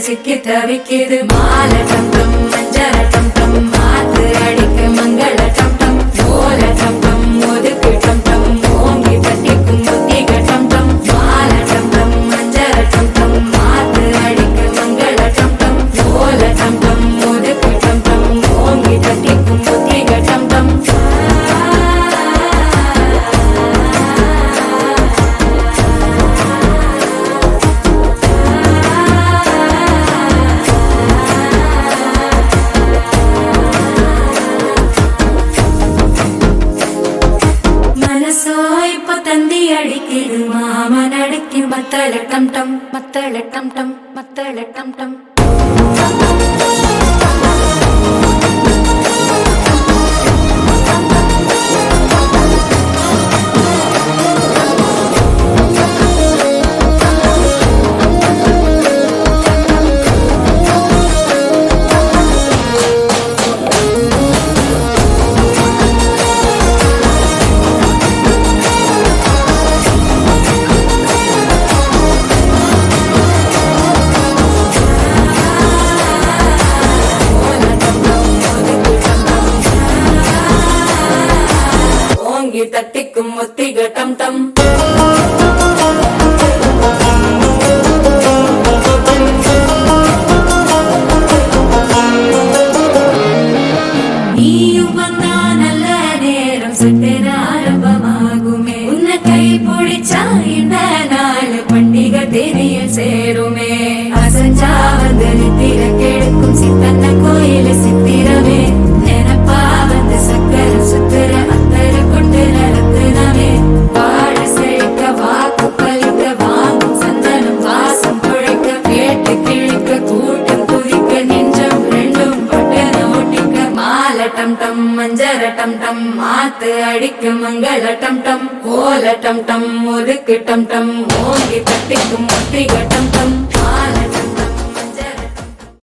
சிக்கி தவிக்குது மால டம் டம் மஞ்சள டம் டம் மாத்து அடிக்க மங்கள டம் டம் ஓல டம் டம் ஒதுக்கு டம் டம் ஓங்கி தட்டிக்கும் புத்திக டம் டம் மால டம் டம் மஞ்சள டம் டம் மாத்து அடிக்க மங்கள டம் டம் ஓல டம் டம் ஒதுக்கு டம் டம் ஓங்கி தட்டிக்கும் புத்திக டம் டம் தந்தி அடிக்குது மாமன் அடிக்கு மத்தள டம் டம் மத்தள டம் டம் மத்தள டம் டம் தட்டிக்கும் முத்திக டம் டம் நீயும் வந்தா நல்ல நேரம் சட்டென ஆரம்பமாகுமே உன்னை கை பிடிச்சா இந்த நாள் பண்டிகை தேனியில் சேருமே அசஞ்சா வந்து நித்திர கெடுக்கும் சித்தன்ன கோயில சித்திரமே நினைப்பா வந்து சக்கர சுத்துற அத்தர கொண்டு நடத்துனவே வாழ செழிக்க வாக்கு பலிக்க வாங்கும் சந்தனம் வாசம் குழைக்க கேட்டு கிழிக்க கூட்டம் குதிக்க நெஞ்சம் ரெண்டும் பட்டன ஒட்டிக்க மால டம் டம் மஞ்சர டம் டம் மாத்து அடிக்க மங்கள டம் டம் ஓல டம் டம் ஒதுக்கு டம் டம் ஓங்கி தட்டிக்கும் முத்திக டம் டம் மால